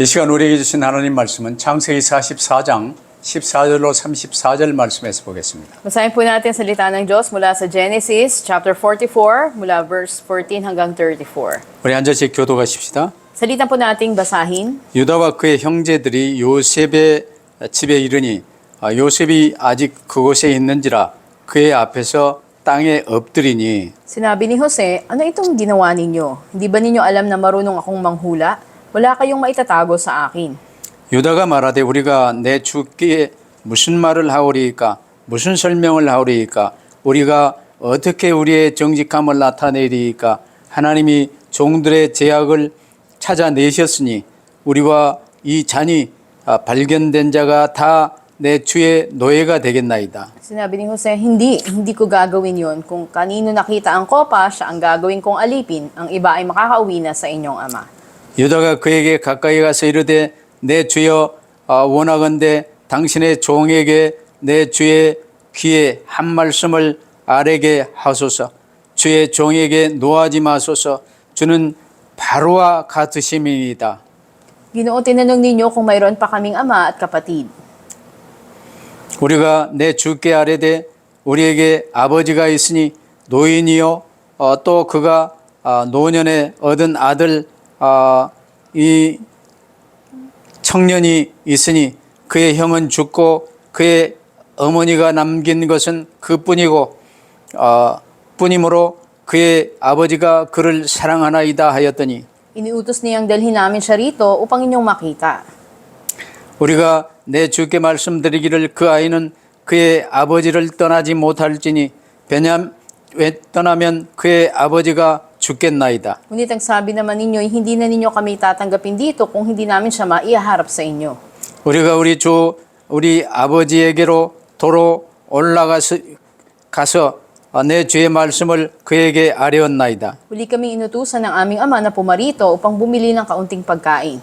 이 시간 우리에게 주신 하나님 말씀은 창세기 44장 14절로 34절 말씀에서 보겠습니다. Basahin po natin salita ng Diyos mula sa Genesis chapter 44 mula verse 14 hanggang 34. 우리 앉아서 교도하십시다. Salita po nating basahin. 유다와 그의 형제들이 요셉의 집에 이르니 요셉이 아직 그곳에 있는지라 그의 앞에서 땅에 엎드리니 Sinabi ni Jose, ano itong ginawa ninyo? Hindi ba ninyo alam na marunong akong manghula? Wala kayong maitatago sa akin. 유다가 말하되 우리가 내 주께 무슨 말을 하오리이까 무슨 설명을 하오리이까 우리가 어떻게 우리의 정직함을 나타내리이까 하나님이 종들의 죄악을 찾아내셨으니 우리와 이 잔이 발견된 자가 다 내 주의 노예가 되겠나이다. Sinabi ni Jose, hindi ko gagawin yon. Kung kanino nakita ang kopa, siya ang gagawin kong alipin. Ang iba ay makakauwi na sa inyong ama. 유다가 그에게 가까이 가서 이르되 내 주여 원하건대 당신의 종에게 내 주의 귀에 한 말씀을 아뢰게 하소서. 주의 종에게 노하지 마소서. 주는 바로와 같으심이니이다. Ginoo, tinanong ninyo kung mayroon pa kaming ama at kapatid. 우리가 내 주께 아뢰되 우리에게 아버지가 있으니 노인이요 또 그가 노년에 얻은 아들 이 청년이 있으니 그의 형은 죽고 그의 어머니가 남긴 것은 그뿐이고 뿐이므로 그의 아버지가 그를 사랑하나이다 하였더니 Iniutos niyang dalhin namin siya rito upang inyong makita. 우리가 내 주께 말씀드리기를 그 아이는 그의 아버지를 떠나지 못할지니 왜 떠나면 그의 아버지가 죽겠나이다. Ngunit ang sabi naman ninyo, hindi na ninyo kami tatanggapin dito kung hindi namin siya maiharap sa inyo. 우리가 우리 아버지에게로 도로 올라가서 내 주의 말씀을 그에게 아뢰었나이다. Uli kaming inutusan ng aming ama na pumarito upang bumili ng kaunting pagkain.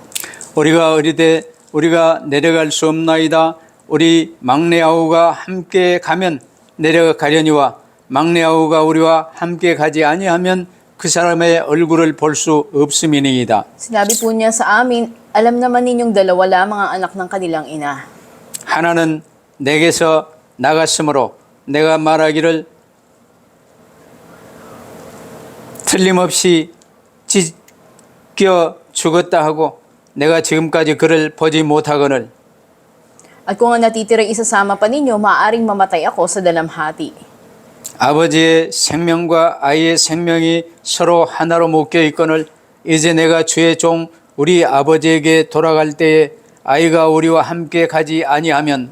우리가 어리되 우리가 내려갈 수 없나이다. 우리 막내 아우가 함께 가면 내려가려니와 막내 아우가 우리와 함께 가지 아니하면 그 사람의 얼굴을 볼 수 없음이니이다. Sinabi po niya sa amin, alam naman ninyong dalawa lamang ang anak ng kanilang ina. 하나는 내게서 나갔으므로 내가 말하기를 틀림없이 찢겨 죽었다 하고 내가 지금까지 그를 보지 못하거늘 At kung ang natitira isasama pa ninyo, maaaring mamatay ako sa dalamhati. 아버지의 생명과 아이의 생명이 서로 하나로 묶여 있거늘 이제 내가 주의 종 우리 아버지에게 돌아갈 때에 아이가 우리와 함께 가지 아니하면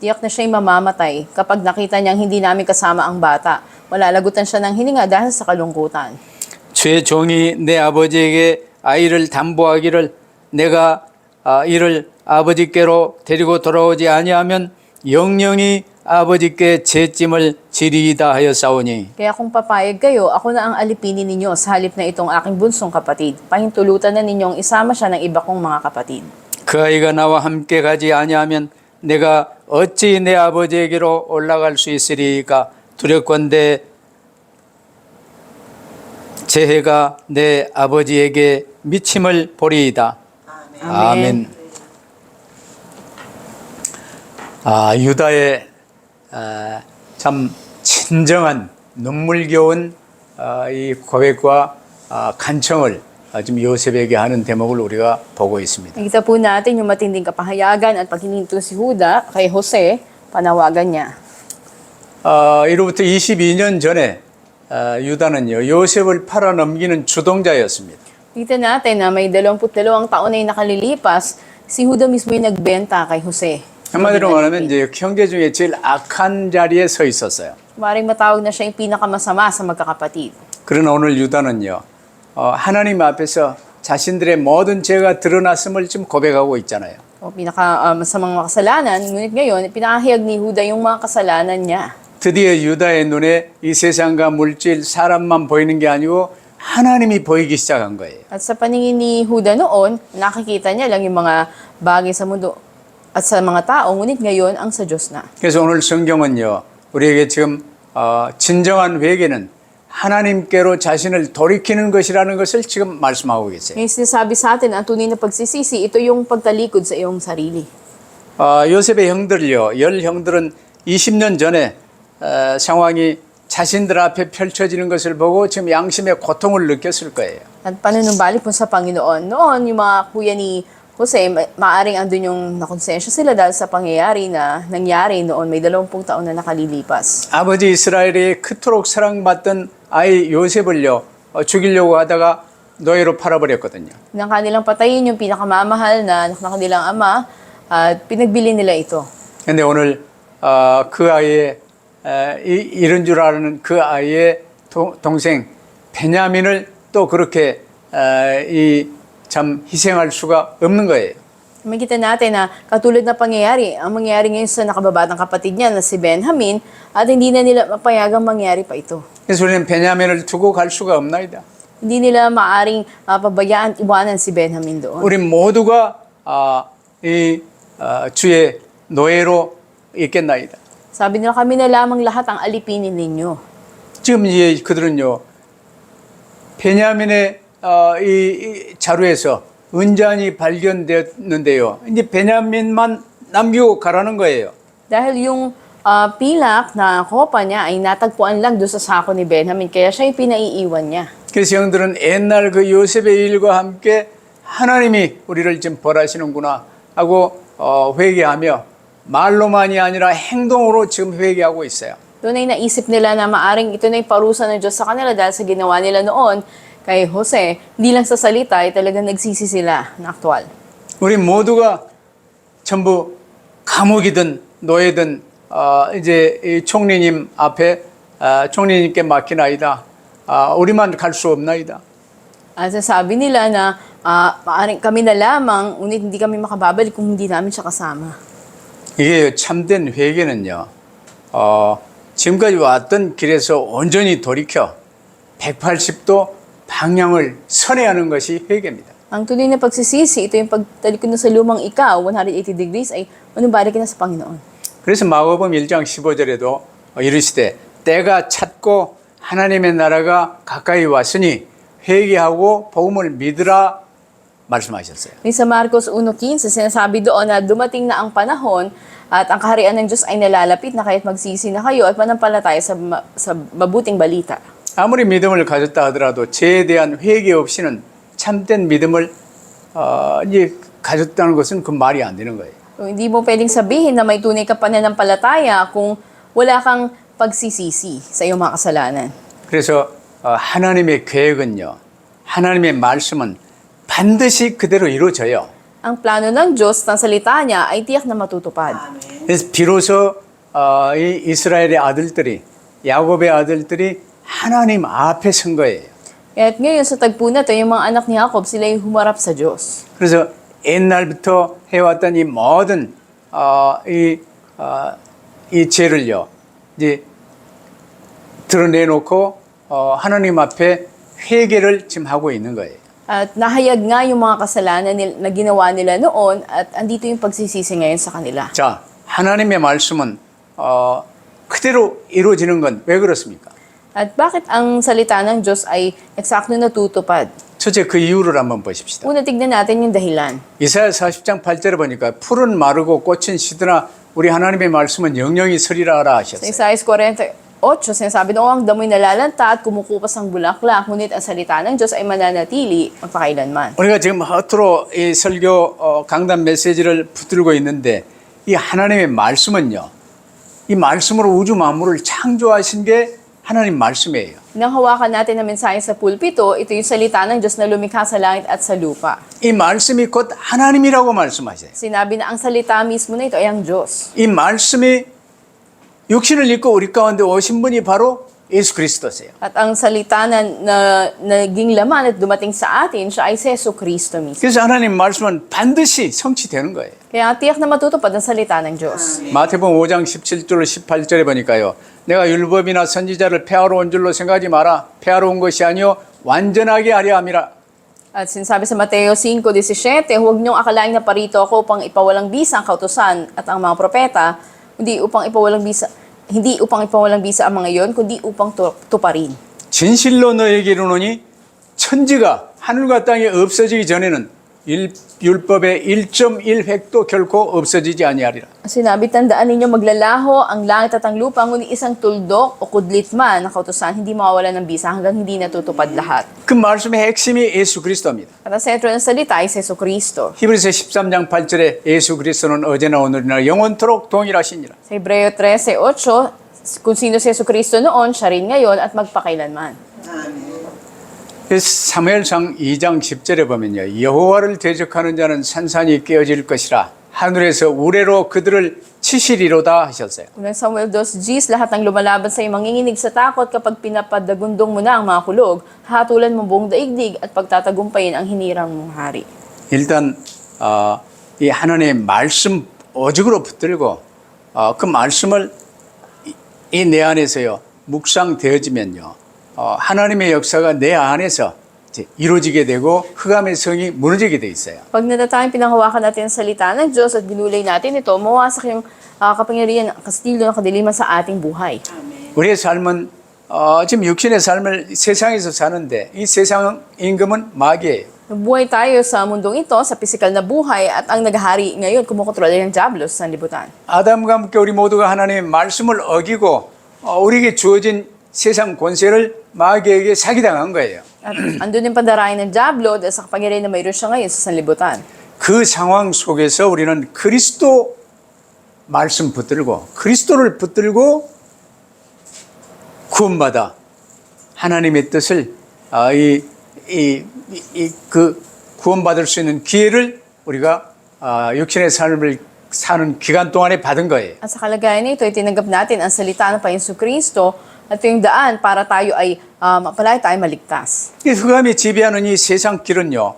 Tiyak na siya'y mamamatay kapag nakita niyang hindi namin kasama ang bata. Malalagutan siya ng hininga dahil sa kalungkutan. 주의 종이 내 아버지에게 아이를 담보하기를 내가 이를 아버지께로 데리고 돌아오지 아니하면 영영이 아버지께 죄짐을 지리이다 하였사오니 Kaya kung papayag kayo, ako na ang alipinin ninyo sa halip na itong aking bunsong kapatid. Pahintulutan na ninyong isama siya ng iba kong mga kapatid. 그 아이가 나와 함께 가지 아니하면 내가 어찌 내 아버지에게로 올라갈 수 있으리까 두렵건대 재해가 내 아버지에게 미침을 보리이다. 아멘. 유다의 참 친정한 눈물겨운 이 고백과 간청을 지금 요셉에게 하는 대목을 우리가 보고 있습니다. Nakita po natin yung matinding kapahayagan at paghininto si Huda kay Jose, panawagan niya. 이로부터 22년 전에 유다는요 요셉을 팔아넘기는 주동자였습니다. Kita natin na may 22 taon ay nakalilipas, si Huda mismo yung nagbenta kay Jose. 한마디로 말하면 이제 형제 중에 제일 악한 자리에 서 있었어요. Maring matawag na siya yung pinakamasama sa magkakapatid. 그러나 오늘 유다는요 하나님 앞에서 자신들의 모든 죄가 드러났음을 지금 고백하고 있잖아요. Pinakamasamang makasalanan, ngunit ngayon, pinakahiyag ni Huda yung mga kasalanan niya. 드디어 유다의 눈에 이 세상과 물질, 사람만 보이는 게 아니고 하나님이 보이기 시작한 거예요. At sa paningin ni Huda noon, nakikita niya lang yung mga bagay sa mundo at sa mga tao, ngunit ngayon ang sa Diyos na. 그래서 오늘 성경은요 우리에게 지금 진정한 회개는 하나님께로 자신을 돌이키는 것이라는 것을 지금 말씀하고 계세요. Ngayon sinasabi sa atin, ang tunay na pagsisisi, ito yung pagtalikod sa iyong sarili. 요셉의 형들요, 열 형들은 20년 전에 상황이 자신들 앞에 펼쳐지는 것을 보고 지금 양심의 고통을 느꼈을 거예요. At panunumbalik po sa Panginoon. Noon, yung mga kuya ni Jose, maaring andun yung nakonsensya sila dahil sa pangyayari na nangyari noon. May 20 taon na nakalilipas. 아버지 이스라엘이 그토록 사랑받던 아이 요셉을요 죽이려고 하다가 노예로 팔아버렸거든요. Nang kanilang patayin yung pinakamamahal na anak ng kanilang ama at pinagbili nila ito. 근데 오늘 그 아이의 이런 줄 아는 그 아이의 동생 베냐민을 또 그렇게 참 희생할 수가 없는 거예요. Makikita natin na katulad na pangyayari, ang mangyayari ngayon sa nakababatang kapatid niya na si Benjamin at hindi na nila mapayagang mangyari pa ito. 그래서 우리는 베냐민을 두고 갈 수가 없나이다. Hindi nila maaring pabayaan, iwanan si Benjamin doon. 우리 모두가 주의 노예로 있겠나이다. Sabi nila kami na lamang lahat ang alipinin ninyo. 지금 이제 그들은요 베냐민의 이 자루에서 은잔이 발견되었는데요. 이제 베냐민만 남기고 가라는 거예요. Dahil yung pilak na kopa niya ay natagpuan lang doon sa sako ni Benjamin, kaya siya yung pinaiiwan niya. 그래서 형들은 옛날 그 요셉의 일과 함께 하나님이 우리를 지금 벌하시는구나 하고 회개하며 말로만이 아니라 행동으로 지금 회개하고 있어요. Doon ay naisip nila na maaring ito na yung parusa ng Diyos sa kanila dahil sa ginawa nila noon kay Jose, hindi lang sa salita ay talagang nagsisi sila na aktual. 우리 모두가 전부 감옥이든 노예든 이제 이 총리님 앞에 총리님께 맡기나이다. 우리만 갈 수 없나이다. At sabi nila na maaring kami na lamang, ngunit hindi kami makababalik kung hindi namin siya kasama. 이게 참된 회개는요. 지금까지 왔던 길에서 온전히 돌이켜 180도 방향을 선회하는 것이 회개입니다. Ang tunay na pagsisisi, ito yung pagtalikod na sa lumang ikaw, 180 degrees, ay manumbalik ka na sa Panginoon. 그래서 마가복음 1장 15절에도 이르시되 때가 찼고 하나님의 나라가 가까이 왔으니 회개하고 복음을 믿으라 말씀하셨어요. Sa Marcos 1.15, sinasabi doon na dumating na ang panahon at ang kaharian ng Diyos ay nalalapit na kaya't magsisi na kayo at manampalataya sa mabuting balita. 아무리 믿음을 가졌다 하더라도 죄에 대한 회개 없이는 참된 믿음을 이제 가졌다는 것은 그 말이 안 되는 거예요. Hindi mo pwedeng sabihin na may tunay ka pananampalataya kung wala kang pagsisisi sa iyong mga kasalanan. 그래서 하나님의 계획은요. 하나님의 말씀은 반드시 그대로 이루어져요. Ang plano ng Diyos, ng salita niya, ay tiyak na matutupad. 그래서 비로소 이 이스라엘의 아들들이 야곱의 아들들이 하나님 앞에 선 거예요. At ngayon sa tagpo na ito, yung mga anak ni Jacob, sila yung humarap sa Diyos. 그래서 옛날부터 해왔던 이 모든 이 죄를요 이제 드러내놓고 하나님 앞에 회개를 지금 하고 있는 거예요. At nahayag nga yung mga kasalanan na ginawa nila noon at andito yung pagsisisi ngayon sa kanila. 자, 하나님의 말씀은 그대로 이루어지는 건 왜 그렇습니까? At bakit ang salita ng Diyos ay eksakto natutupad? 첫째 그 이유를 한번 보십시다. Una, tignan natin yung dahilan. 이사야 40장 8절에 보니까 풀은 마르고 꽃은 시드나 우리 하나님의 말씀은 영영이 서리라 하라 Sa 하셨어요. Isaiah 48, sinasabi doon, ang damoy nalalanta at kumukupas ang bulaklak, ngunit ang salita ng Diyos ay mananatili magpakailanman. 우리가 지금 허투루 이 설교 강단 메시지를 붙들고 있는데 이 하나님의 말씀은요. 이 말씀으로 우주 만물을 창조하신 게 하나님 말씀이에요. Nang hawakan natin na mensahe sa pulpito, ito yung salita ng Diyos na lumikha sa langit at sa lupa. 이 말씀이 곧 하나님이라고 말씀하세요. Sinabi na ang salita mismo na ito ay ang Diyos. 이 말씀이 육신을 입고 우리 가운데 오신 분이 바로 예수 그리스도세요. At ang salita na naging laman at dumating sa atin, siya ay si Jesucristo mismo. 그래서 하나님 말씀은 반드시 성취되는 거예요. Kaya tiyak na matutupad ang salita ng Diyos. 마태복음 5장 17절 18절에 보니까요. 내가 율법이나 선지자를 폐하러 온 줄로 생각하지 마라. 폐하러 온 것이 아니요 완전하게 하려 함이라. At sinasabi sa Mateo 5:17, huwag niyong akalain na parito ako upang ipawalang bisa ang kautusan at ang mga propeta, hindi upang ipawalang bisa ang mga iyon, kundi upang tuparin. 진실로 너에게 이르노니 천지가 하늘과 땅이 없어지기 전에는 율법의 1.1획도 결코 없어지지 아니하리라. Sinabi, tandaan ninyo maglalaho ang langit at ang lupa, ngunit isang tuldok o kudlit man na kautusan hindi mawawala ng bisa hanggang hindi natutupad lahat. 그 말씀의 핵심이 예수 그리스도입니다. At ang sentro ng salita ay si Jesucristo. 히브리서 13장 8절에 예수 그리스도는 어제나 오늘이나 영원토록 동일하시니라. Sa Hebreo 13:8, kung sino si Jesucristo noon, siya rin ngayon at magpakailanman. 사무엘상 2장 10절에 보면요. 여호와를 대적하는 자는 산산이 깨어질 것이라 하늘에서 우레로 그들을 치시리로다 하셨어요. Unang Samuel 2:10, lahat ng lumalaban sa iyo manginginig sa takot kapag pinapadagundong mo na ang mga kulog, hatulan mo buong daigdig at pagtatagumpayin ang hinirang mong hari. 일단 이 하나님의 말씀 오직으로 붙들고 그 말씀을 이 내 안에서요 묵상되어지면요 하나님의 역사가 내 안에서 이제 이루어지게 되고 흑암의 성이 무너지게 돼 있어요. Pag natatayang pinanghawakan natin ang salita ng Diyos at ginulay natin ito, mawasak yung kapangyarihan, kastilyo ng kadiliman sa ating buhay. 우리의 삶은 지금 육신의 삶을 세상에서 사는데 이 세상 임금은 마귀예요. Buhay tayo sa mundong ito, sa pisikal na buhay, at ang naghahari ngayon, kumukontrol ng Diablo sa sanlibutan. 아담과 함께 우리 모두가 하나님의 말씀을 어기고 우리에게 주어진 세상 권세를 마귀에게 사기당한 거예요. At andun yung pandarayan ng Diablo dahil sa kapangyarihan na mayroon siya ngayon sa sanlibutan. 그 상황 속에서 우리는 그리스도 말씀 붙들고 그리스도를 붙들고 구원받아 하나님의 뜻을 그 구원받을 수 있는 기회를 우리가 육신의 삶을 사는 기간 동안에 받은 거예요. At sa kalagayan nito, itinanggap natin ang salita ng Panginoong Kristo at ito yung daan para tayo ay palagi tayo maligtas. 이 흑암이 지배하는 이 세상 길은요,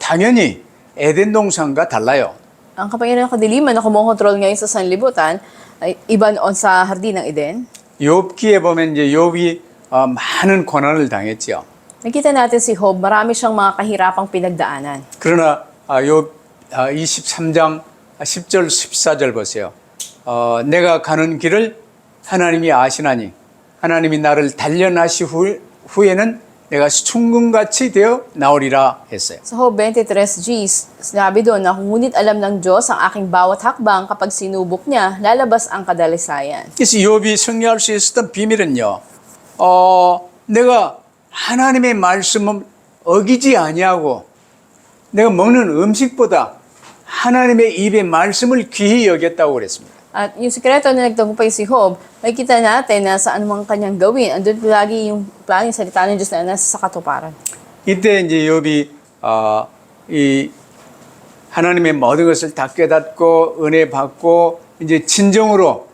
당연히 에덴 동산과 달라요. Ang kapangyarihan ng kadiliman na kumokontrol ngayon sa sanlibutan ay iba noon sa Hardin ng Eden. 욥기에 보면 이제 욥이 많은 고난을 당했죠. Nakita natin si Job, marami siyang mga kahirapang pinagdaanan. 그러나 욥 23장 10절 14절 보세요. 내가 가는 길을 하나님이 아시나니 하나님이 나를 단련하시 후에는 내가 충금같이 되어 나오리라 했어요. Sa Job 23:G, sinabi doon na ngunit alam ng Diyos ang aking bawat hakbang, kapag sinubok niya, lalabas ang kadalisayan. 그래서 욥이 승리할 수 있었던 비밀은요. 내가 하나님의 말씀을 어기지 아니하고 내가 먹는 음식보다 하나님의 입의 말씀을 귀히 여겼다고 그랬습니다. At yung sikreto na nagtagumpay si Job, makikita natin na sa anumang kanyang gawin, andun lagi yung plano, yung salita ng Diyos na nasa sa katuparan. 이때 이제 욥이 이 하나님의 모든 것을 다 깨닫고 은혜 받고 이제 진정으로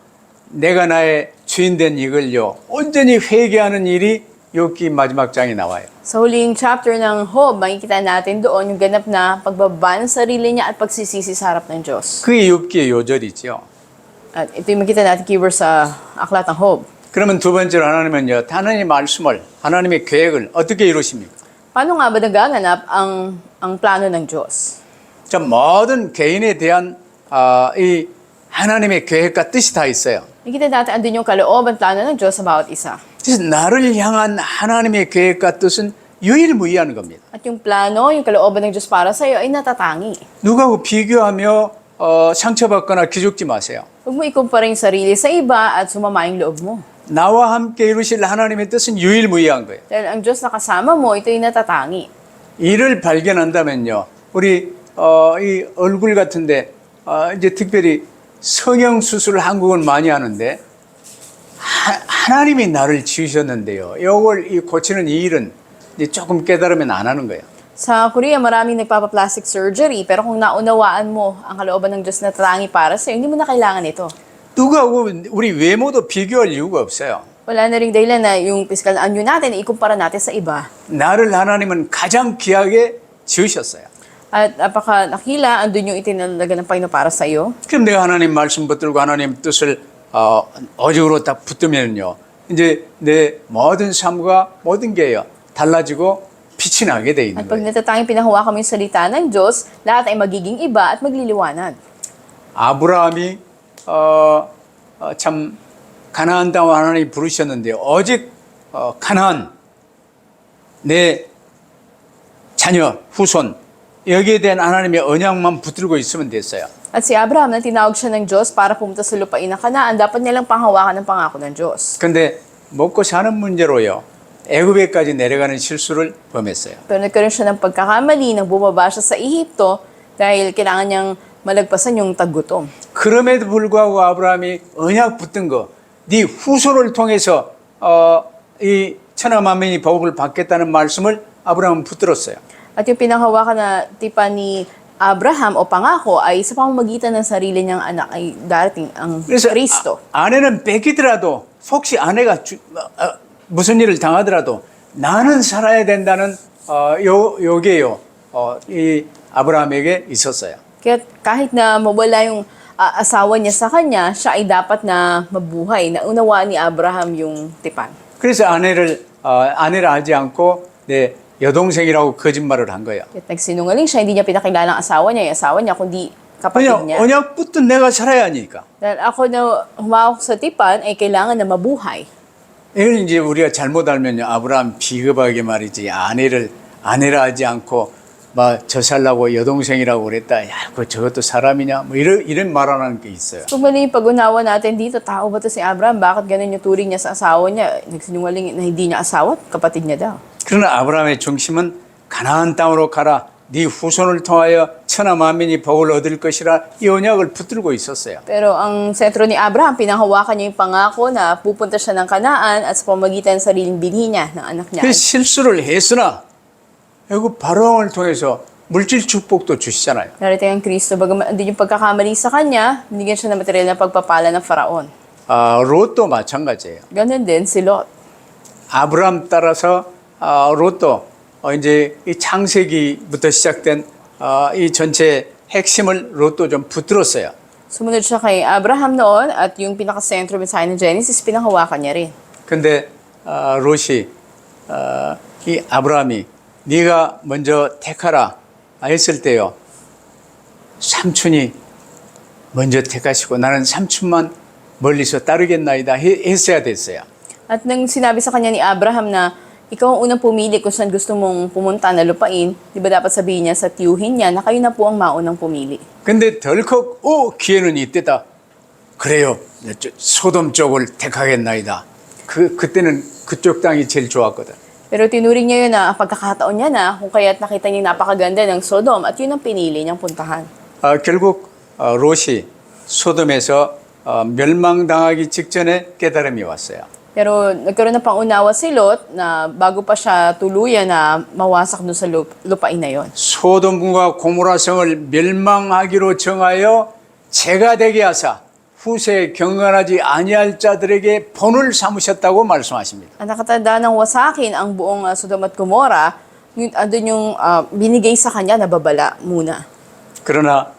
내가 나의 주인 된 이걸요 온전히 회개하는 일이 욥기 마지막 장에 나와요. Sa huling chapter ng Job, makikita natin doon yung ganap na pagbaba ng sarili niya at pagsisisi sa harap ng Diyos. 그게 욥기의 요절이죠. At ito yung makikita natin keyword sa aklat ng Job. 그러면 두 번째로 하나님은요, 하나님의 말씀을, 하나님의 계획을 어떻게 이루십니까? Paano nga ba nagaganap ang plano ng Diyos? 자, 모든 개인에 대한 이 하나님의 계획과 뜻이 다 있어요. Nakikita natin andun yung kalooban plano ng Diyos sa bawat isa. 그래서 나를 향한 하나님의 계획과 뜻은 유일무이한 겁니다. At yung plano, yung kalooban ng Diyos para sa iyo ay natatangi. 누구하고 비교하며 상처받거나 기죽지 마세요. Huwag mo ikumpara yung sarili sa iba at sumama yung loob mo. 나와 함께 이루실 하나님의 뜻은 유일무이한 거예요. Dahil ang Diyos na kasama mo, ito yung natatangi. 이를 발견한다면요, 우리 이 얼굴 같은데 이제 특별히 성형 수술을 한국은 많이 하는데 하나님이 나를 지으셨는데요. 이걸 고치는 이 일은 이제 조금 깨달으면 안 하는 거예요. Sa Korea, maraming nagpapa-plastic surgery, pero kung naunawaan mo ang kalooban ng Diyos na tatangi para sa iyo, hindi mo na kailangan ito. 누구하고 우리 외모도 비교할 이유가 없어요. Wala na ring dahilan na yung physical na anyo natin, ikumpara natin sa iba. 나를 하나님은 가장 귀하게 지으셨어요. At napaka nakila, andun yung itinalaga ng Panginoon para sa iyo. 그럼 내가 하나님 말씀 붙들고 하나님 뜻을 어직으로 딱 붙들면요, 이제 내 모든 삶과 모든 게요 달라지고 빛이 나게 돼 있는 At pag 거예요. natatanging pinahawakan mo yung salita ng Diyos, lahat ay magiging iba at magliliwanag. 아브라함이 참 가나안 땅 하나님이 부르셨는데 오직 가나안, 내 자녀, 후손 여기에 대한 하나님의 언약만 붙들고 있으면 됐어요. At si Abraham, na tinawag siya ng Diyos para pumunta sa lupain ng Kanaan, dapat nilang panghawakan ng pangako ng Diyos. 근데 먹고 사는 문제로요. 애굽에까지 내려가는 실수를 범했어요. Pero nagkaroon siya ng pagkakamali nang bumaba siya sa Ehipto dahil kailangan niyang malagpasan yung taggutom. 그럼에도 불구하고 아브라함이 언약 붙든 거, 네 후손을 통해서 이 천하만민이 복을 받겠다는 말씀을 아브라함은 붙들었어요. At yung pinanghawakan na tipan ni Abraham o pangako ay sa pamamagitan ng sarili niyang anak ay darating ang 그래서 Kristo. 아내는 뺏기더라도 혹시 아내가 무슨 일을 당하더라도 나는 살아야 된다는 요게요. 이 아브라함에게 있었어요. Kaya kahit na mawala yung asawa niya sa kanya, siya ay dapat na mabuhay. Naunawaan ni Abraham yung tipan. 그래서 아내를 하지 않고 내 여동생이라고 거짓말을 한 거예요. Kaya nagsinungaling siya, hindi niya pinakilala ang asawa niya, yung asawa niya, kundi kapatid 그냥 niya. 언약 붙든 내가 살아야 하니까. Dahil ako na humawak sa tipan ay kailangan na mabuhay. 이걸 이제 우리가 잘못 알면요. 아브라함 비겁하게 말이지 아내라 하지 않고 막 저 살라고 여동생이라고 그랬다. 야, 저것도 사람이냐? 뭐 이런 말하는 게 있어요. Kung mali yung pag-unawa natin dito, tao ba ito si Abraham? Bakit ganun yung turing niya sa asawa niya? Nagsinungaling na hindi niya asawa, kapatid niya daw. 그러나 아브라함의 중심은 가나안 땅으로 가라. 네 후손을 통하여 천하 만민이 복을 얻을 것이라 이 언약을 붙들고 있었어요. Pero ang sentro ni Abraham, pinanghawakan niya yung pangako na pupunta siya ng Kanaan at sa pamagitan ng sariling binhi niya, ng anak niya. 그 실수를 했으나 애굽 바로왕을 통해서 물질 축복도 주시잖아요. Narating ang Kristo, bagaman andun yung pagkakamali sa kanya, binigyan siya ng material na pagpapala ng Faraon. 롯도 마찬가지예요. Ganun din si Lot. 아브라함 따라서 롯도 이제 이 창세기부터 시작된 이 전체 핵심을 롯도 좀 붙들었어요. Sumunod siya kay Abraham noon at yung pinaka-sentro sa ng Genesis, pinanghawakan niya rin. 근데 롯이 이 아브라함이 네가 먼저 택하라 했을 때요. 삼촌이 먼저 택하시고 나는 삼촌만 멀리서 따르겠나이다 했어야 됐어요. At nang sinabi sa kanya ni Abraham na ikaw ang unang pumili kung saan gusto mong pumunta na lupain, di ba dapat sabihin niya sa tiyuhin niya na kayo na po ang maunang pumili. 근데 덜컥 기회는 이때다. 그래요. 소돔 쪽을 택하겠나이다. 그때는 그쪽 땅이 제일 좋았거든. Pero tinuring niya yun na ang pagkakataon niya na kung kaya't nakita niya napakaganda ng Sodom at yun ang pinili niyang puntahan. 결국 롯이 소돔에서 멸망당하기 직전에 깨달음이 왔어요. Pero nagkaroon ng pangunawa si Lot na bago pa siya tuluyan na mawasak doon sa lupain na yon. 소돔과 고모라 성을 멸망하기로 정하여 재가 되게 하사 후세에 경건하지 아니할 자들에게 본을 삼으셨다고 말씀하십니다. Ang nakatandaan ng wasakin ang buong Sodom at Gomorrah, andun yung binigay sa kanya na babala muna. 그러나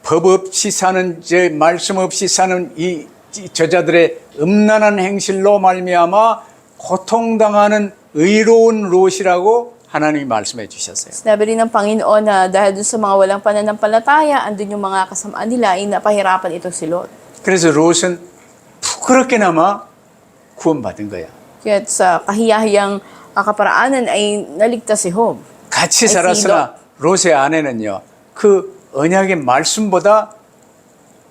법 없이 사는 말씀 없이 사는 이 저자들의 음란한 행실로 말미암아 고통당하는 의로운 롯이라고 하나님이 말씀해 주셨어요. Sinabi rin ng Panginoon na dahil dun sa mga walang pananampalataya, andun yung mga kasamaan nila ay napahirapan ito si Lot. 그래서 롯은 부끄럽게나마 구원받은 거야. Kaya sa kahiyahiyang kaparaanan ay naligtas si Job. 같이 si 살았으나 롯의 아내는요. 그 언약의 말씀보다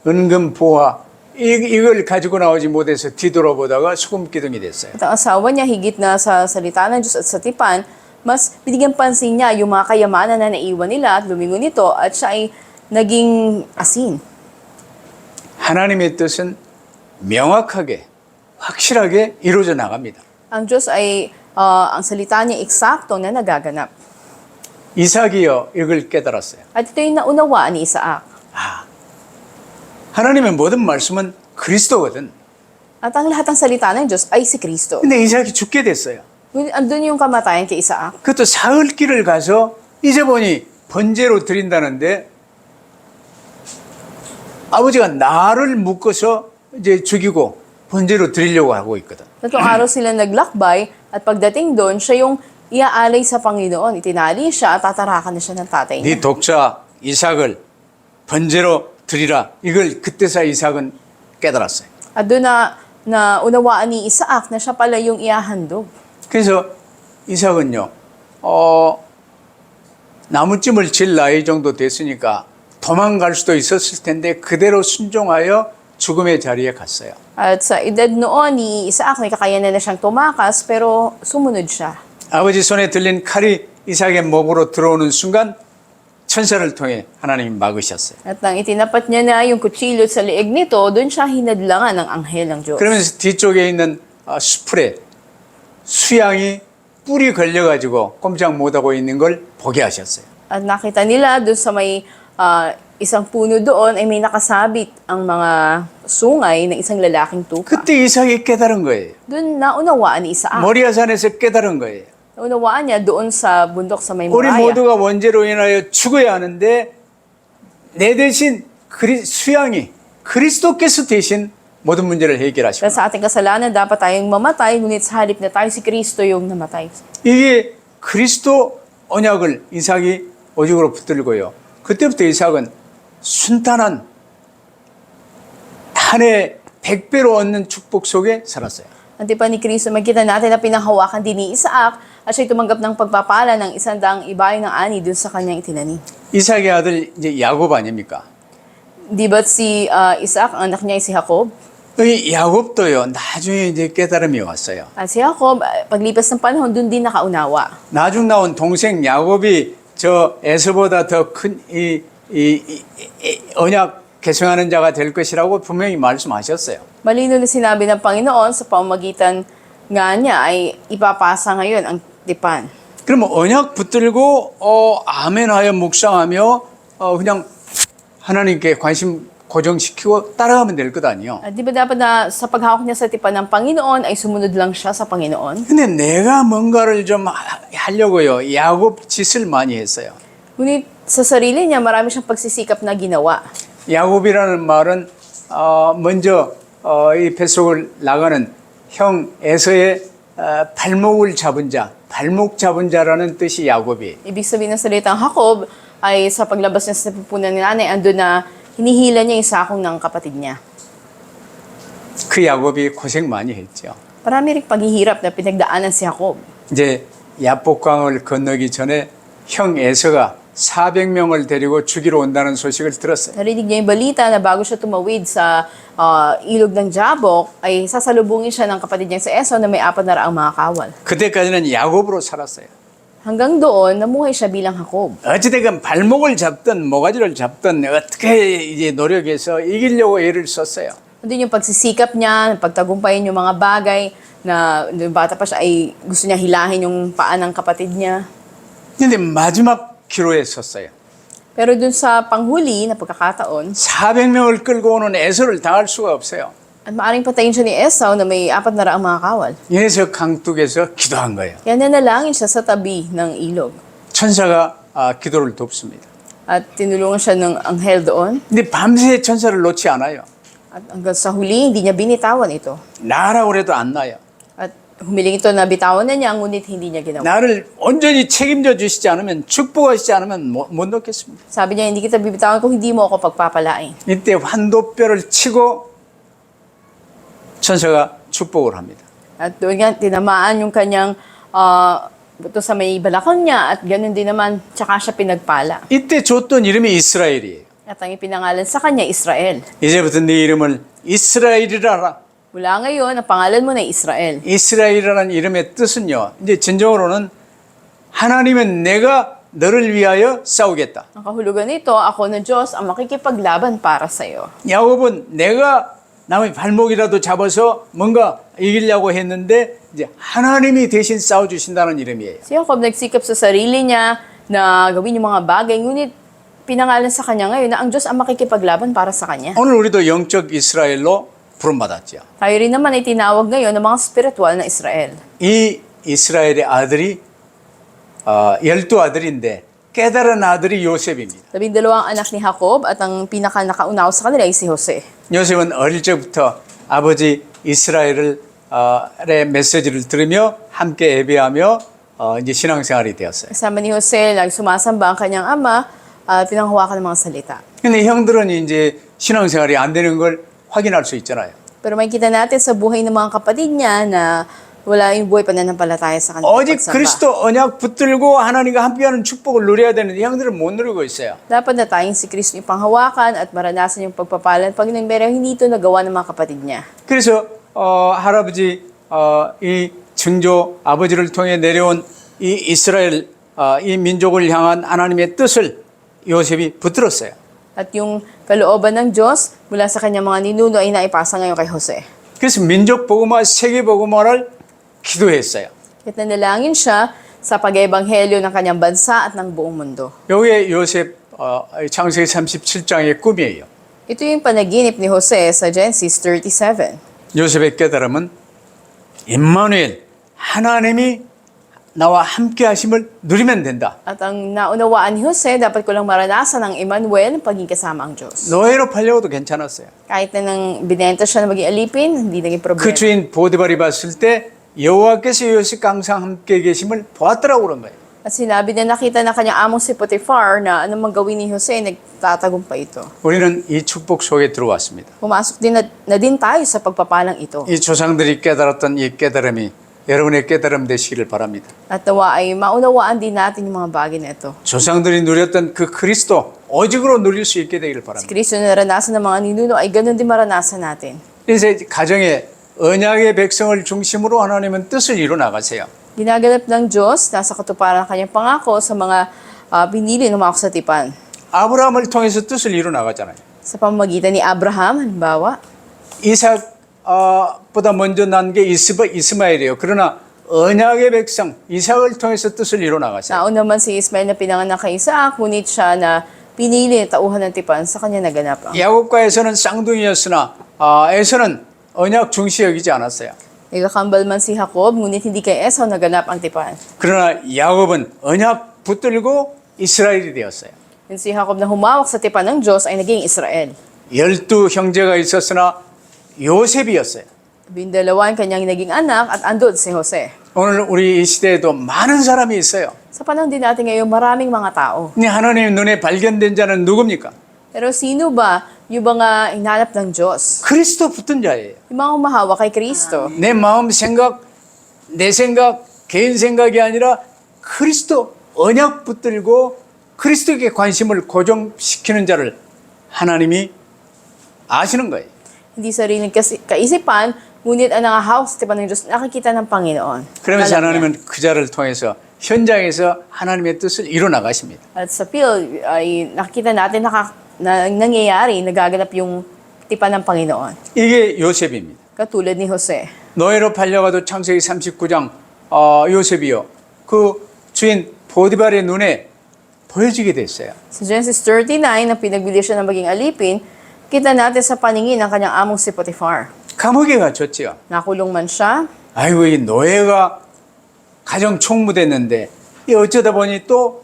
은근 보화 이걸 가지고 나오지 못해서 뒤돌아보다가 소금 기둥이 됐어요. At ang asawa niya higit na sa salita ng Diyos at sa tipan, mas binigyan pansin niya yung mga kayamanan na naiwan nila at lumingon nito at siya ay naging asin. 하나님의 뜻은 명확하게 확실하게 이루어져 나갑니다. Ang Diyos ay ang salita niya eksakto na nagaganap. 이삭이요 이걸 깨달았어요. At ito yung naunawaan ni Isaac. 하나님의 모든 말씀은 그리스도거든. At ang lahat ng salita ng Diyos ay si Kristo. 근데 이삭이 죽게 됐어요. Andun yung kamatayan kay Isaac. 그것도 사흘길을 가서 이제 보니 번제로 드린다는데 아버지가 나를 묶어서 이제 죽이고 번제로 드리려고 하고 있거든. Tatlong araw sila naglakbay at pagdating doon, siya yung iaalay sa Panginoon. Itinali siya at tatarakan na siya ng tatay 네 niya. 독자 이삭을 번제로 드리라. 이걸 그때서 이삭은 깨달았어요. At doon na na unawaan ni Isaac na siya pala yung ihahandog. 그래서 이삭은요, 나무찜을 질 나이 정도 됐으니까 도망갈 수도 있었을 텐데 그대로 순종하여 죽음의 자리에 갔어요. At sa edad noon ni Isaac, may kakayanan na siyang tumakas, pero sumunod siya. 아버지 손에 들린 칼이 이삭의 목으로 들어오는 순간 천사를 통해 하나님이 막으셨어요. At nang itinapat niya na yung kutsilyo sa liig nito, doon siya hinadlangan ng anghel ng Diyos. 그러면서 뒤쪽에 있는 수풀에 수양이 뿔이 걸려가지고 꼼짝 못하고 있는 걸 보게 하셨어요. At nakita nila doon sa may isang puno doon ay may nakasabit ang mga sungay ng isang lalaking tupa. 그때 이삭이 깨달은 거예요. Doon naunawaan ni Isaac. 모리아산에서 깨달은 거예요. Naunawaan niya doon sa bundok sa may 우리 muraya. 모두가 원죄로 인하여 죽어야 하는데 내 대신 수양이 그리스도께서 대신 모든 문제를 해결하시고 Dahil sa ating kasalanan, dapat tayong mamatay, ngunit sa halip na tayo si Kristo yung namatay. 이게 그리스도 언약을 이삭이 오직으로 붙들고요. 그때부터 이삭은 순탄한 한 해 100배로 얻는 축복 속에 살았어요. Ang tipan ni Kristo, magkita natin na pinanghawakan din ni Isaac at siya'y tumanggap ng pagpapala ng 100 ibayo ng ani dun sa kanyang itinanim. 이삭의 아들 이제 야곱 아닙니까? Di ba't si Isaac, ang anak niya ay si Jacob? 이 야곱도요. 나중에 이제 깨달음이 왔어요. At si Jacob, paglipas ng panahon, dun din nakaunawa. 나중 나온 동생 야곱이 저 에서보다 더 큰 언약 계승하는 자가 될 것이라고 분명히 말씀하셨어요. Malino na sinabi ng Panginoon sa pamamagitan nga niya ay ipapasa ngayon ang tipan. 그러면 언약 붙들고 아멘하여 묵상하며 그냥 하나님께 관심 고정시키고 따라가면 될 것 아니요. At di ba dapat na sa paghawak niya sa tipan ng Panginoon ay sumunod lang siya sa Panginoon? 근데 내가 뭔가를 좀 하려고요. 야곱 짓을 많이 했어요. Ngunit sa sarili niya, marami siyang pagsisikap na ginawa. 야곱이라는 말은 먼저 이 뱃속을 나가는 형 에서의 발목을 잡은 자, 발목 잡은 자라는 뜻이 야곱이. Ibig sabihin ng salitang Jacob ay sa paglabas niya sa pupunan ni nanay, andun na hinihila niya yung sakong ng kapatid niya. 그 야곱이 고생 많이 했죠. Marami rin paghihirap na pinagdaanan si Jacob. 이제 야복강을 건너기 전에 형 에서가 400명을 데리고 죽이러 온다는 소식을 들었어요. Narinig niya yung balita na bago siya tumawid sa ilog ng Jabok, ay sasalubungin siya ng kapatid niya sa Esau na may 400 mga kawal. 그때까지는 야곱으로 살았어요. Hanggang doon, namuhay siya bilang Jacob. 어찌됐건 발목을 잡든 모가지를 잡든 어떻게 이제 노력해서 이기려고 애를 썼어요. Andun yung pagsisikap niya, pagtagumpayin yung mga bagay na nung bata pa siya ay gusto niya hilahin yung paa ng kapatid niya. 근데 마지막 기로에 섰어요. Pero dun sa panghuli na pagkakataon, 400명을 끌고 오는 에서를 당할 수가 없어요. at maaring patayin siya ni Esau na may 400 mga kawal. 에서 강둑에서 기도한 거예요. Kaya nanalangin siya sa tabi ng ilog. 천사가 기도를 돕습니다. At tinulungan siya ng anghel doon. 근데 밤새 천사를 놓지 않아요. At hanggang sa huli, hindi niya binitawan ito. 나라고 해도 안 나요. At humiling ito na bitawan na niya, ngunit hindi niya ginawa. 나를 온전히 책임져 주시지 않으면 축복하시지 않으면 못 놓겠습니다. Sabi niya, hindi kita bibitawan kung hindi mo ako pagpapalain. 이때 환도뼈를 치고 천사가 축복을 합니다. At doon nga, tinamaan yung kanyang buto sa may balakang niya at ganun din naman, tsaka siya pinagpala. 이때 줬던 이름이 이스라엘이에요. At ang ipinangalan sa kanya, Israel. 이제부터 네 이름을 이스라엘이라. Mula ngayon, ang pangalan mo na Israel. 이스라엘이라는 이름의 뜻은요. 이제 진정으로는 하나님은 내가 너를 위하여 싸우겠다. Ang kahulugan nito, ako na Diyos ang makikipaglaban para sa iyo. 야곱은 내가 남의 발목이라도 잡아서 뭔가 이기려고 했는데 이제 하나님이 대신 싸워주신다는 이름이에요. Si Jacob nagsikap sa sarili niya na gawin yung mga bagay, ngunit pinangalan sa kanya ngayon na ang Diyos ang makikipaglaban para sa kanya. 오늘 우리도 영적 이스라엘로 부름받았죠. Tayo rin naman ay tinawag ngayon ng mga spiritual na Israel. 이 이스라엘의 아들이 12아들인데 깨달은 아들이 요셉입니다. 12 anak ni Jacob at ang pinaka nakaunaw sa kanila ay si Jose. 요셉은 어릴 적부터 아버지 이스라엘의 메시지를 들으며 함께 예배하며 이제 신앙생활이 되었어요. Kasama ni Jose, nagsumasamba ang kanyang ama at pinanghawakan ng mga salita. 근데 형들은 이제 신앙생활이 안 되는 걸 확인할 수 있잖아요. Pero makikita natin sa buhay ng mga kapatid niya na wala yung buhay pananampalataya sa kanilang 오직 pagsamba. 그리스도 언약 붙들고 하나님과 함께하는 축복을 누려야 되는데 이 형들은 못 누리고 있어요. Dapat na tayong si Kristo yung panghawakan at maranasan yung pagpapalan pag pero hindi ito nagawa ng mga kapatid niya. 그래서 할아버지 이 증조 아버지를 통해 내려온 이 이스라엘 이 민족을 향한 하나님의 뜻을 요셉이 붙들었어요. At yung kalooban ng Diyos mula sa kanyang mga ninuno ay naipasa ngayon kay Jose. 그래서 민족 복음화, 세계 복음화를 기도했어요. At nanalangin siya sa pag-ebanghelyo ng kanyang bansa at ng buong mundo. 여기에 요셉 창세기 37장의 꿈이에요. Ito yung panaginip ni Jose sa Genesis 37. 요셉의 깨달음은 임마누엘 하나님이 나와 함께 하심을 누리면 된다. At ang naunawaan ni Jose, dapat ko lang maranasan ang Emmanuel pagiging kasama ang Diyos. 노예로 팔려고도 괜찮았어요. Kahit na nang binenta siya na maging alipin, hindi naging problema. 그 주인 보디발이 봤을 때 여호와께서 요셉과 항상 함께 계심을 보았더라고 그런 거예요. At sinabi na nakita na kanyang among si Potiphar na anong manggawin ni Jose, nagtatagumpay ito. 우리는 이 축복 속에 들어왔습니다. Pumasok din na din tayo sa pagpapalang ito. 이 조상들이 깨달았던 이 깨달음이 여러분의 깨달음 되시기를 바랍니다. At nawa ay maunawaan din natin yung mga bagay na ito. 조상들이 누렸던 그 그리스도 오직으로 누릴 수 있게 되기를 Si 바랍니다. Kristo na naranasan ng mga ninuno ay ganun din maranasan natin. 그래서 가정에 언약의 백성을 중심으로 하나님은 뜻을 이루 나가세요. Ginaganap ng Diyos, nasa katuparan ng kanyang pangako sa mga pinili ng mga kasatipan. 아브라함을 통해서 뜻을 이루 나가잖아요. Sa pamamagitan ni Abraham, halimbawa, 이삭보다 먼저 난 게 이스마엘이에요. 그러나 언약의 백성 이삭을 통해서 뜻을 이루 나가세요. nauna man si Ismael na pinanganak kay Isaac, ngunit siya na pinili tauhan ng tipan sa kanya naganap. 야곱과 에서는 쌍둥이였으나 에서는 언약 중시 여기지 않았어요. Nagkakambal man si Jacob, ngunit hindi kay Esau naganap ang tipan. 그러나 야곱은 언약 붙들고 이스라엘이 되었어요. Yung si Jacob na humawak sa tipan ng Diyos ay naging Israel. 12 형제가 있었으나 요셉이었어요. Bindalawan kanyang naging anak at andun si Jose. 오늘 우리 이 시대에도 많은 사람이 있어요. Sa panahon din natin ngayon, maraming mga tao. 근데 하나님 눈에 발견된 자는 누굽니까? Pero sino ba yung mga hinanap ng Diyos? 그리스도 붙은 자예요. Yung mga humahawak kay Kristo. 내 마음 생각, 내 생각, 개인 생각이 아니라 그리스도 언약 붙들고 그리스도에게 관심을 고정시키는 자를 하나님이 아시는 거예요. Hindi sariling kaisipan, ngunit ang nakahawak sa tipan ng Diyos, nakikita ng Panginoon. 그러면서 Alam niya. 하나님은 그 자를 통해서 현장에서 하나님의 뜻을 이뤄 나가십니다. At sa field, ay nakikita natin na nangyayari, nagaganap yung tipan ng Panginoon. 이게 요셉입니다. Katulad ni Jose. 노예로 팔려가도 창세기 39장 요셉이요. 그 주인 보디발의 눈에 보여지게 됐어요. Sa Genesis 39, na pinagbili siya ng maging alipin, kita natin sa paningin ng kanyang among si Potiphar. 감옥에 갇혔지요. Nakulong man siya, 아이고 이 노예가 가정 총무됐는데 이 어쩌다 보니 또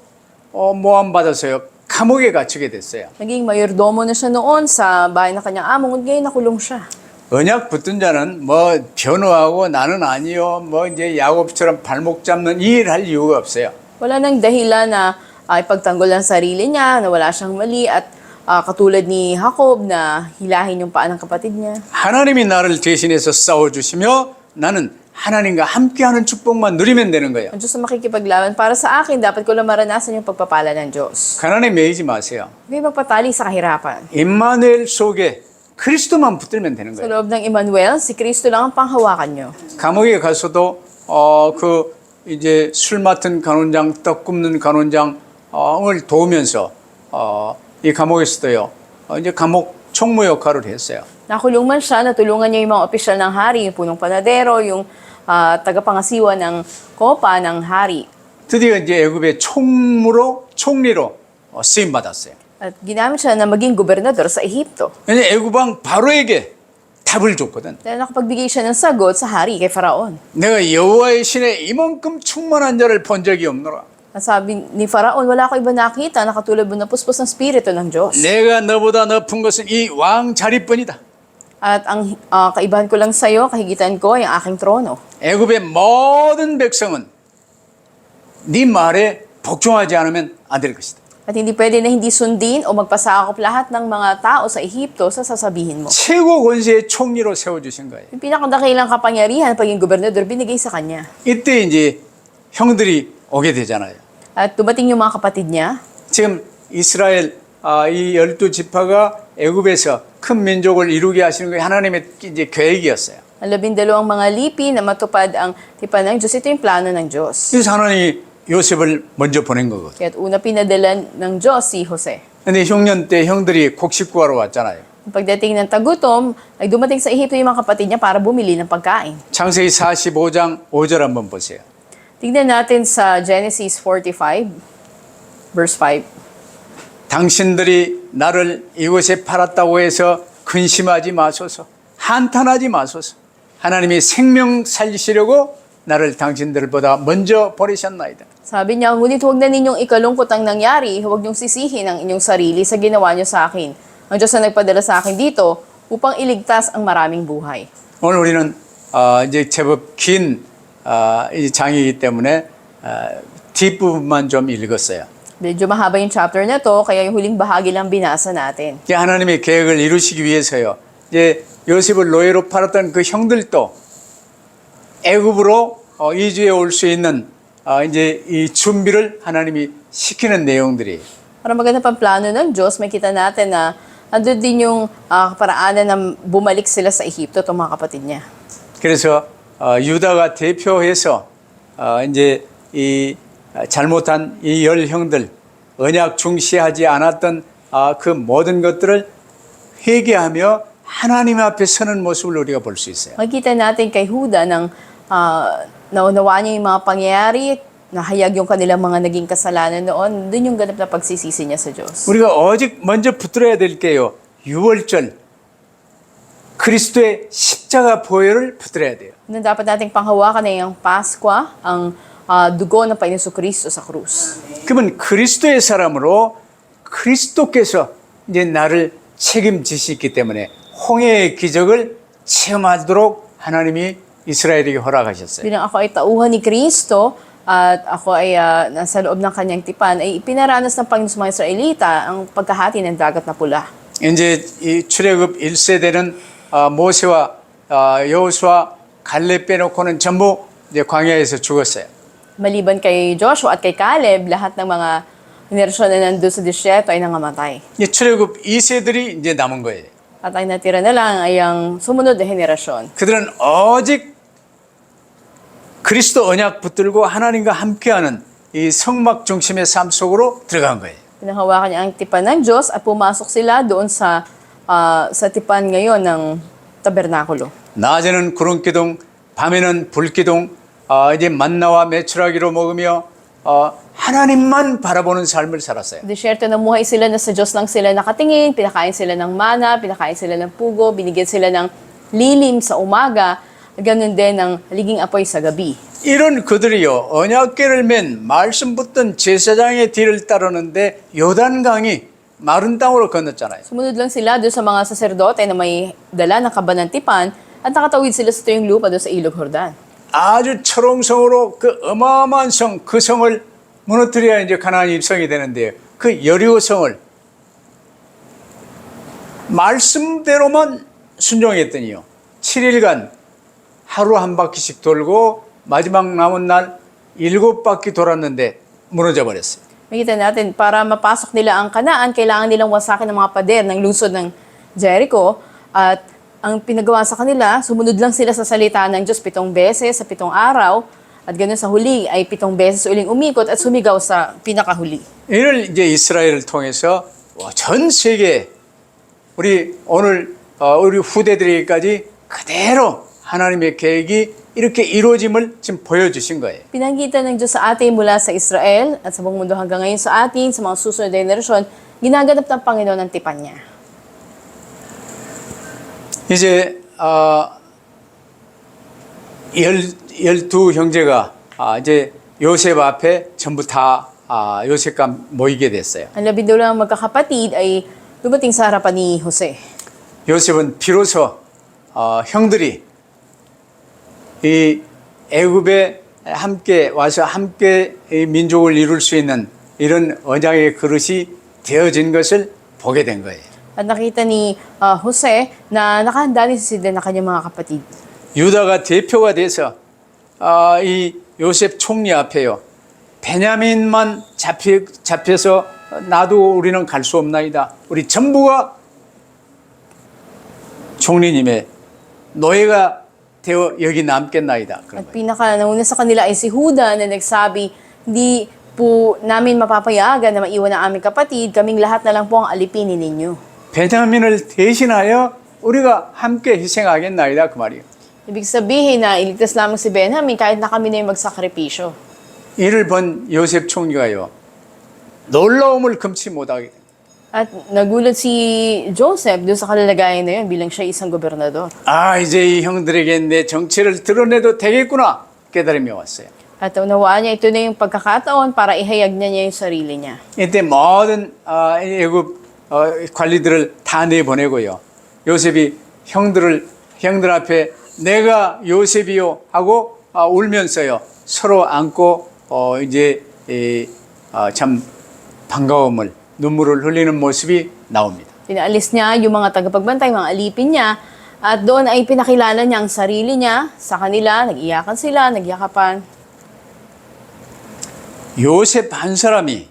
모함 받아서요. 감옥에 갇히게 됐어요. naging mayordomo na siya noon sa bahay ng kanyang among, ngayon nakulong siya. 언약 붙은 자는 뭐 변호하고 나는 아니요. 뭐 이제 야곱처럼 발목 잡는 이 일 할 이유가 없어요. Wala nang dahilan na ipagtanggol ang sarili niya, na wala siyang mali, at katulad ni Jacob na hilahin yung paa ng kapatid niya. 하나님이 나를 대신해서 싸워주시며 나는 하나님과 함께하는 축복만 누리면 되는 거예요. Ang Diyos na makikipaglaban para sa akin, dapat ko lang maranasan yung pagpapala ng Diyos. 가난에 매이지 마세요. Huwag magpatali sa kahirapan. 임마누엘 속에 그리스도만 붙들면 되는 Sa 거예요. loob ng Emmanuel, si Kristo lang ang panghawakan nyo. 감옥에 가서도 그 이제 술 맡은 간원장, 떡 굽는 간원장을 도우면서 이 감옥에서도요. 이제 감옥 총무 역할을 했어요. Nakulong man siya, natulungan niya yung mga opisyal ng hari, yung punong panadero, yung tagapangasiwa ng kopa ng hari. 드디어 이제 애굽의 총리로 쓰임 받았어요. At ginamit siya na maging gobernador sa Ehipto. 왜냐 애굽 왕 바로에게 답을 줬거든. Dahil nakapagbigay siya ng sagot sa hari kay Faraon. 내가 여호와의 신에 이만큼 충만한 자를 본 적이 없노라. At sabi ni Faraon, wala ko iba nakita na katulad mo na puspos ng spirito ng Diyos. 내가 너보다 높은 것은 이 왕 자리뿐이다. At ang kaibahan ko lang sa iyo, kahigitan ko ay ang aking trono. 애굽의 모든 백성은 네 말에 복종하지 않으면 안 될 것이다. At hindi pwede na hindi sundin o magpasakop lahat ng mga tao sa Ehipto sa sasabihin mo. 최고 권세의 총리로 세워주신 거예요. Yung pinakadakilang kapangyarihan paging gobernador, binigay sa kanya. 이때 이제 형들이 오게 되잖아요. At dumating yung mga kapatid niya. 지금 이스라엘 이 12지파가 애굽에서 큰 민족을 이루게 하시는 게 하나님의 이제 계획이었어요. Ang 12 mga lipi na matupad ang tipan ng Diyos. Ito yung plano ng Diyos. 그래서 하나님이 요셉을 먼저 보낸 거거든요. Kaya una pinadala ng Diyos si Jose. 근데 흉년 때 형들이 곡식 구하러 왔잖아요. Pagdating ng tagutom, ay dumating sa Ehipto yung mga kapatid niya para bumili ng pagkain. 창세기 45장 5절 한번 보세요. Tignan natin sa Genesis 45, verse 5. 당신들이 나를 이곳에 팔았다고 해서 근심하지 마소서. 한탄하지 마소서. 하나님이 생명 살리시려고 나를 당신들보다 먼저 버리셨나이다. Sabi niya, ngunit huwag na ninyong ikalungkot ang nangyari, huwag niyong sisihin ang inyong sarili sa ginawa niyo sa akin. Ang Diyos na nagpadala sa akin dito upang iligtas ang maraming buhay. 오늘 우리는 이제 제법 긴 이 장이기 때문에 뒷부분만 좀 읽었어요. Medyo mahaba yung chapter na to, kaya yung huling bahagi lang binasa natin. 이제 하나님의 계획을 이루시기 위해서요. 이제 요셉을 노예로 팔았던 그 형들도 애굽으로 이주해 올 수 있는 이제 이 준비를 하나님이 시키는 내용들이. Para maganda pang plano ng Diyos, may kita natin na andun din yung paraanan na bumalik sila sa Ehipto, itong mga kapatid niya. 그래서 유다가 대표해서 이제 이 잘못한 이 열 형들 언약 중시하지 않았던 그 모든 것들을 회개하며 하나님 앞에 서는 모습을 우리가 볼 수 있어요. Makikita natin kay Huda ng naunawaan niya yung mga pangyayari, nahayag yung kanilang mga naging kasalanan noon, dun yung ganap na pagsisisi niya sa Diyos. 우리가 오직 먼저 붙들어야 될 게요. 유월절 그리스도의 십자가 보혈을 붙들어야 돼요. Nung dapat nating panghawakan na yung Pasko, ang dugo ng Panginoon Kristo sa krus. 그러면 그리스도의 사람으로 그리스도께서 이제 나를 책임지시기 때문에 홍해의 기적을 체험하도록 하나님이 이스라엘에게 허락하셨어요. Bilang ako ay tauhan ni Kristo at ako ay nasa loob ng kanyang tipan, ay ipinaranas ng Panginoon sa mga Israelita ang pagkahati ng dagat na pula. 이제 이 출애굽 1세대는 모세와 여호수아 갈렙 빼놓고는 전부 이제 광야에서 죽었어요. Maliban kay Joshua at kay Caleb, lahat ng mga henerasyon na nandun sa disyerto ay nangamatay. 이 출애굽 2세들이 이제 남은 거예요. At ang natira na lang ay ang sumunod na henerasyon. 그들은 오직 그리스도 언약 붙들고 하나님과 함께하는 이 성막 중심의 삶 속으로 들어간 거예요. Pinanghawakan niya ang tipan ng Diyos at pumasok sila doon sa tipan ngayon ng tabernakulo. 낮에는 구름 기둥, 밤에는 불 기둥, 이제 만나와 메추라기로 먹으며 하나님만 바라보는 삶을 살았어요. Disyerto na muhay sila na sa Diyos lang sila nakatingin, pinakain sila ng mana, pinakain sila ng pugo, binigyan sila ng lilim sa umaga, ganun din ng liging apoy sa gabi. 이런 그들이요 언약궤를 맨 말씀 붙던 제사장의 뒤를 따르는데 요단강이 마른 땅으로 건넜잖아요. Sumunod lang sila doon sa mga saserdote na may dala ng kaban ng tipan at nakatawid sila sa tuyong lupa doon sa Ilog Jordan. 아주 철옹성으로 그 어마어마한 성, 그 성을 무너뜨려야 이제 가나안 입성이 되는데요. 그 여리고 성을 말씀대로만 순종했더니요. 7일간 하루 한 바퀴씩 돌고 마지막 남은 날 7바퀴 돌았는데 무너져 버렸어요. Makita natin, para mapasok nila ang Kanaan, kailangan nilang wasakin ng mga pader ng lungsod ng Jericho. At ang pinagawa sa kanila, sumunod lang sila sa salita ng Diyos 7 beses sa 7 araw. At ganoon sa huli ay 7 beses uling umikot at sumigaw sa pinakahuli. 이를 이제 이스라엘을 통해서 전 세계 우리 오늘 우리 후대들에게까지 그대로 하나님의 계획이 이렇게 이루어짐을 지금 보여주신 거예요. Pinanggitan ng Diyos sa atin mula sa Israel at sa buong mundo hanggang ngayon sa atin, sa mga susunod na henerasyon, ginaganap ng Panginoon ang tipan niya. 이제 12 형제가 이제 요셉 앞에 전부 다 요셉과 모이게 됐어요. Ang 12 magkakapatid ay dumating sa harapan ni Jose. 요셉은 비로소 형들이 이 애굽에 함께 와서 함께 이 민족을 이룰 수 있는 이런 언약의 그릇이 되어진 것을 보게 된 거예요. At nakita ni Jose na nakahanda rin sila ng kanyang mga kapatid. 유다가 대표가 돼서 이 요셉 총리 앞에요. 베냐민만 잡혀서 나도 우리는 갈 수 없나이다. 우리 전부가 총리님의 노예가 되어 여기 남겠나이다. 그런 At 거예요. nauna sa kanila ay si Huda na nagsabi, hindi po namin mapapayagan na maiwan ang aming kapatid, kaming lahat na lang po ang alipinin ninyo. 베냐민을 대신하여 우리가 함께 희생하겠나이다. 그 말이에요. Ibig sabihin na iligtas lamang si Benjamin kahit na kami na yung magsakripisyo. 이를 본 요셉 총리가요. 놀라움을 금치 못하게 됩니다. At nagulat si Joseph doon sa kalalagayan na yun bilang siya isang gobernador. 이제 이 형들에게 내 정체를 드러내도 되겠구나 깨달음이 왔어요. At unawaan niya ito na yung pagkakataon para ihayag niya yung sarili niya. 이때 모든 애굽 관리들을 다 내보내고요. 요셉이 형들 앞에 내가 요셉이요 하고 울면서요. 서로 안고 이제 참 반가움을 눈물을 흘리는 모습이 나옵니다. Pinaalis niya yung mga tagapagbantay, mga alipin niya, at doon ay pinakilala niya ang sarili niya sa kanila, nag-iyakan sila, nagyakapan. 요셉 한 사람이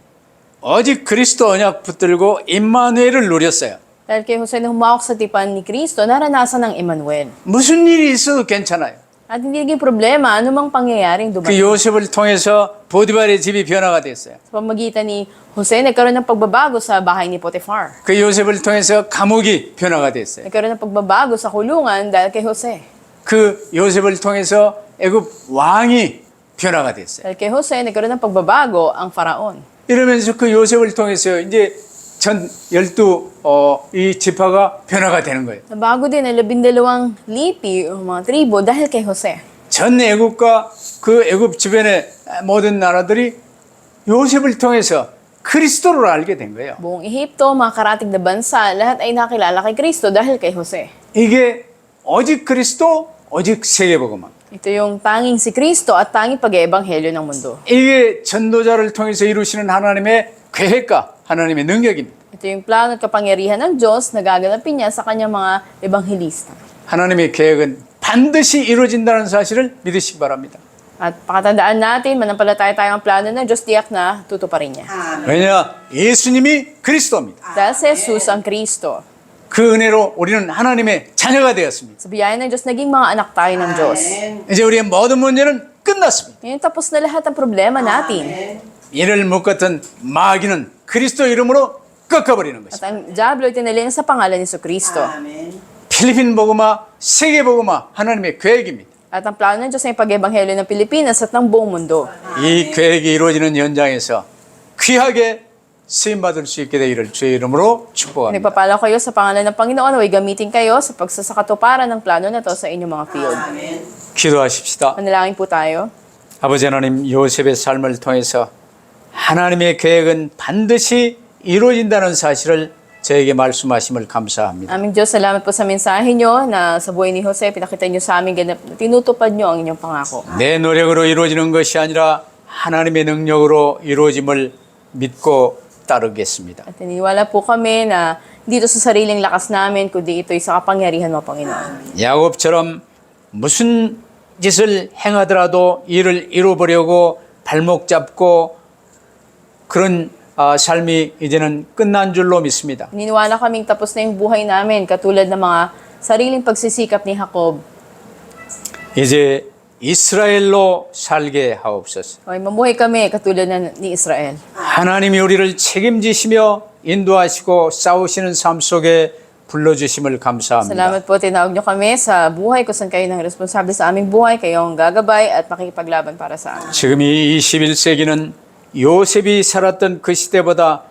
오직 그리스도 언약 붙들고 임마누엘을 누렸어요. Dahil kay Jose na humawak sa tipan ni Kristo, naranasan ng Emmanuel. 무슨 일이 있어도 괜찮아요. At hindi naging problema, anumang pangyayaring 그 dumating. 요셉을 통해서 보디발의 집이 변화가 됐어요. Sa pamagitan ni Jose, nagkaroon ng pagbabago sa bahay ni Potiphar. 그 요셉을 통해서 감옥이 변화가 됐어요. Nagkaroon ng pagbabago sa kulungan dahil kay Jose. 그 요셉을 통해서 애굽 왕이 변화가 됐어요. Dahil kay Jose, nagkaroon ng pagbabago ang faraon. 이러면서 그 요셉을 통해서 이제 전 12이 지파가 변화가 되는 거예요. Nabago din ang 12 lipi o mga tribo dahil kay Jose. 전 애굽과 그 애굽 주변의 모든 나라들이 요셉을 통해서 그리스도를 알게 된 거예요. Buong Ehipto, mga karatig na bansa, lahat ay nakilala kay Kristo dahil kay Jose. 이게 오직 그리스도, 오직 세계복음화. Ito yung tanging si Kristo at tanging pag-eebanghelyo ng mundo. 이게 전도자를 통해서 이루시는 하나님의 계획과 하나님의 능력입니다. Ito yung plano at kapangyarihan ng Diyos na gaganapin niya sa kanyang mga ebanghelista. 하나님의 계획은 반드시 이루어진다는 사실을 믿으시기 바랍니다. At pakatandaan natin, manampalataya tayo ang plano ng Diyos, tiyak na tutuparin niya. 왜냐? 예수님이 그리스도입니다. Dahil si Jesus ang Kristo. 그 은혜로 우리는 하나님의 자녀가 되었습니다. Sa biyaya ng Diyos, naging mga anak tayo ng Diyos. 이제 우리의 모든 문제는 끝났습니다. Ngayon tapos na lahat ng problema natin. 이를 묶었던 마귀는 그리스도 이름으로 꺾어버리는 At 것입니다. ang Diablo ay tinalin sa pangalan ni Kristo. 필리핀 복음화, 세계 복음화 하나님의 계획입니다. At ang plano ng Diyos ay pag-ebanghelyo ng Pilipinas at ng buong mundo. 이 계획이 이루어지는 현장에서 귀하게 쓰임받을 수 있게 되기를 주의 이름으로 축복합니다. Nagpapala kayo sa pangalan ng Panginoon, naway gamitin kayo sa pagsasakatuparan ng plano na to sa inyong mga field. 기도하십시다. Manalangin po tayo. 아버지 하나님, 요셉의 삶을 통해서 하나님의 계획은 반드시 이루어진다는 사실을 저에게 말씀하심을 감사합니다. Aming Diyos, salamat po sa mensahe nyo na sa buhay ni Jose, pinakita nyo sa amin ganap na tinutupad nyo ang inyong pangako. 내 노력으로 이루어지는 것이 아니라 하나님의 능력으로 이루어짐을 믿고 따르겠습니다. At naniniwala po kami na dito sa sariling lakas namin, kundi ito'y sa kapangyarihan mo, Panginoon. 야곱처럼 무슨 짓을 행하더라도 일을 이루어보려고 발목 잡고 그런 삶이 이제는 끝난 줄로 믿습니다. Naniniwala kaming tapos na yung buhay namin, katulad ng mga sariling pagsisikap ni Jacob. 이제 이스라엘로 살게 하옵소서. Okay, mamuhay kami katulad ni Israel. 하나님이 우리를 책임지시며 인도하시고 싸우시는 삶 속에 불러주심을 감사합니다. Salamat po, tinawag nyo kami sa buhay kung saan kayo nang responsable sa aming buhay, kayo ang gagabay at makikipaglaban para sa amin. 지금 이 21세기는 요셉이 살았던 그 시대보다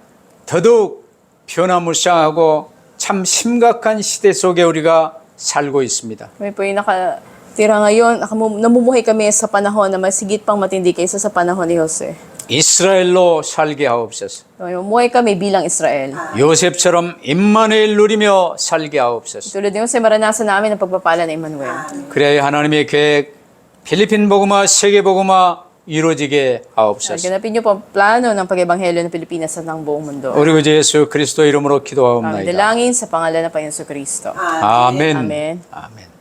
더더욱 변화무쌍하고 참 심각한 시대 속에 우리가 살고 있습니다. Kami po yung nakatira ngayon, namumuhay kami sa panahon na masigit pang matindi kaysa sa panahon ni Jose. 이스라엘로 살게 하옵소서. Mamuhay kami bilang Israel. 요셉처럼 임마누엘 누리며 살게 하옵소서. Tulad ni Jose, maranasan namin ang pagpapala ng Emmanuel. 그래야 하나님의 계획, 필리핀 복음화, 세계 복음화 이루어지게 하옵소서. Ganapin niyo po ang plano ng pag-ebanghelyo ng Pilipinas sa ng buong mundo. 우리 구주 예수 그리스도 이름으로 Ang 기도하옵나이다. dalangin sa pangalan ng Panginoon Kristo. 아멘. Amen. 아멘.